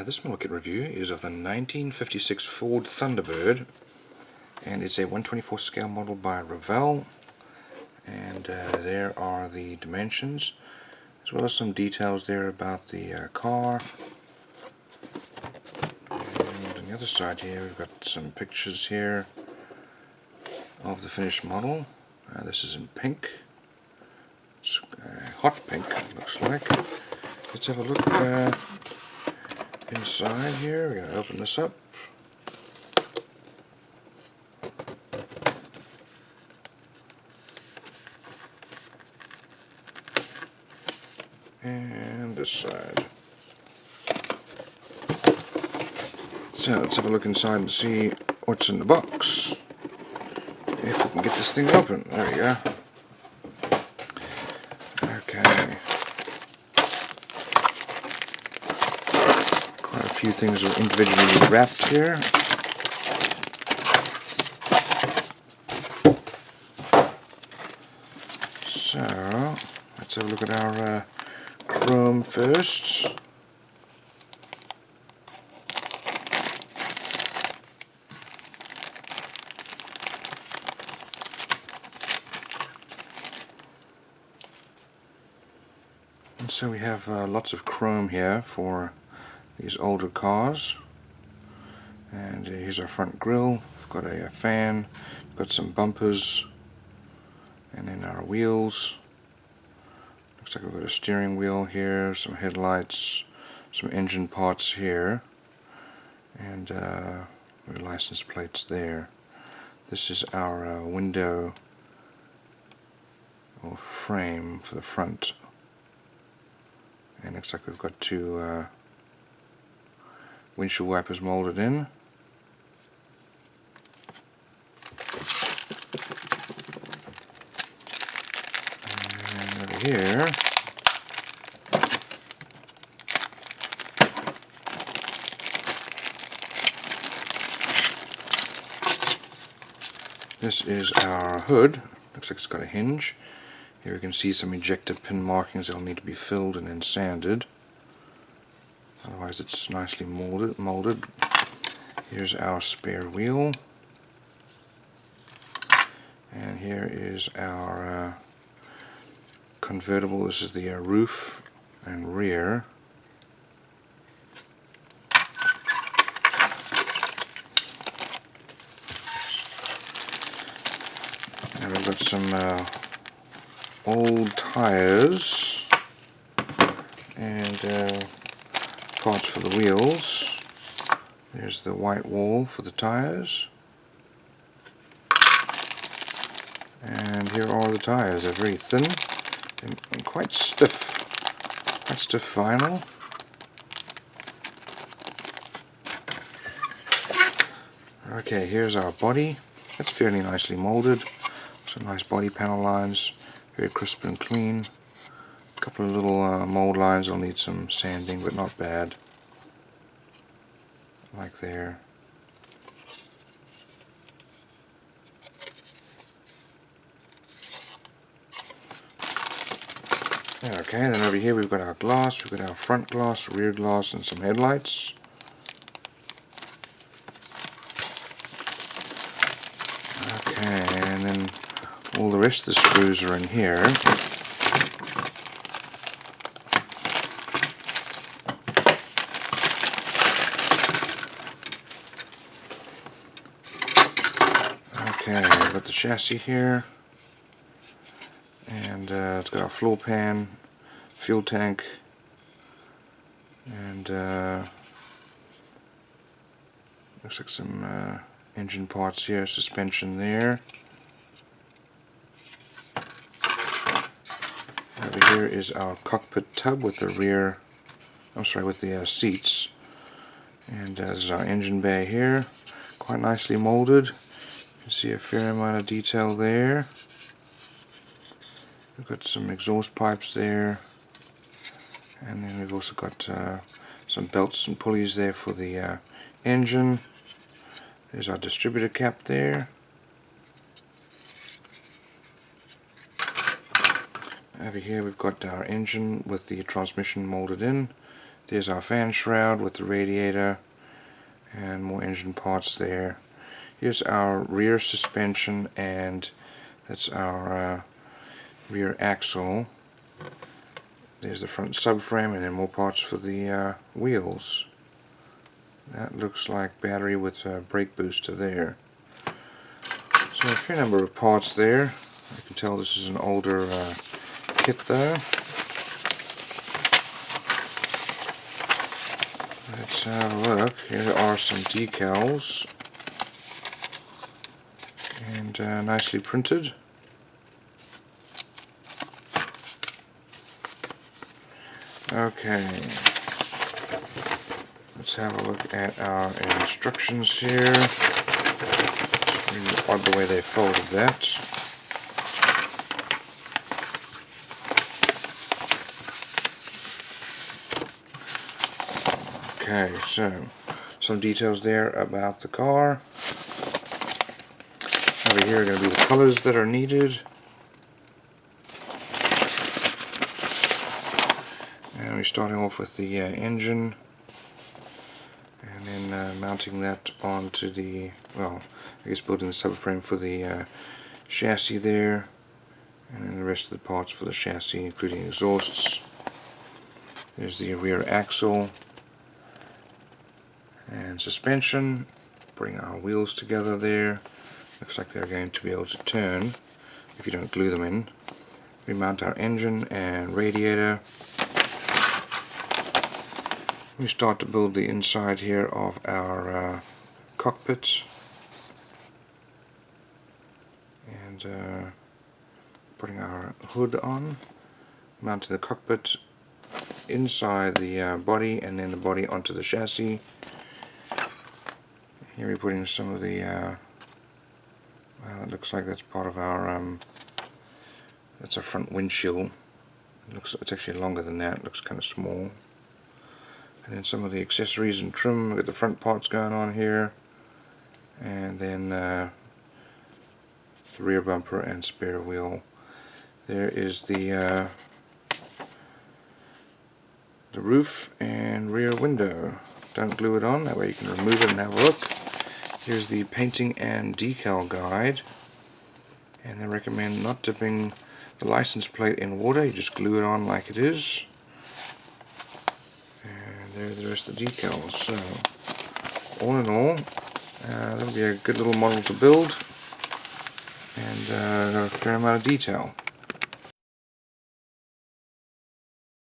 This model kit review is of the 1956 Ford Thunderbird, and it's a 1/24 scale model by Revell, and there are the dimensions as well as some details there about the car. And on the other side here we've got some pictures here of the finished model. This is in pink. It's hot pink, it looks like. Let's have a look inside here. We're going to open this up. And this side. So let's have a look inside and see what's in the box. If we can get this thing open. There we go. Okay. Quite a few things are individually wrapped here. So let's have a look at our chrome first. And so we have lots of chrome here for these older cars. And here's our front grille. We've got a fan, we've got some bumpers, and then our wheels. Looks like we've got a steering wheel here, some headlights, some engine parts here, and the license plates there. This is our window or frame for the front. And looks like we've got two windshield wipers molded in. And over here this is our hood. Looks like it's got a hinge. Here we can see some ejector pin markings that will need to be filled and then sanded. Otherwise it's nicely molded. Here's our spare wheel. And here is our convertible. This is the roof and rear. And we've got some old tires and parts for the wheels. There's the white wall for the tires, and here are the tires. They're very thin and quite stiff vinyl. Okay, here's our body. It's fairly nicely molded. Some nice body panel lines. Very crisp and clean. A couple of little mold lines will need some sanding, but not bad. Like there. Okay, then over here we've got our glass. We've got our front glass, rear glass, and some headlights. Okay, and then all the rest of the screws are in here. Okay, we've got the chassis here, and it's got our floor pan, fuel tank, and looks like some engine parts here, suspension there. Over here is our cockpit tub with the rear, with the seats. And there's our engine bay here, quite nicely molded. You can see a fair amount of detail there. We've got some exhaust pipes there, and then we've also got some belts and pulleys there for the engine. There's our distributor cap there. over here we've got our engine with the transmission molded in. There's our fan shroud with the radiator and more engine parts there. Here's our rear suspension, and that's our rear axle. There's the front subframe, and then more parts for the wheels. That looks like battery with a brake booster there. So a fair number of parts there. I can tell this is an older kit though. Let's have a look. Here are some decals, and nicely printed. Okay, let's have a look at our instructions here. It's really odd the way they folded that. Okay, so some details there about the car. Over here are going to be the colors that are needed. And we're starting off with the engine, and then mounting that onto the, well, I guess building the subframe for the chassis there, and then the rest of the parts for the chassis, including exhausts. There's the rear axle and suspension. Putting our wheels together there. Looks like they're going to be able to turn if you don't glue them in. We mount our engine and radiator. We start to build the inside here of our cockpit, and putting our hood on, mounting the cockpit inside the body, and then the body onto the chassis. Here we're putting some of the well, it looks like that's part of our that's our front windshield. It's actually longer than that. It looks kind of small. And then some of the accessories and trim. We've got the front parts going on here, and then the rear bumper and spare wheel. There is the roof and rear window. Don't glue it on, that way you can remove it and have a look. Here's the painting and decal guide, and they recommend not dipping the license plate in water. You just glue it on like it is. There's the rest of the decals. So, all in all, that'll be a good little model to build, and a fair amount of detail.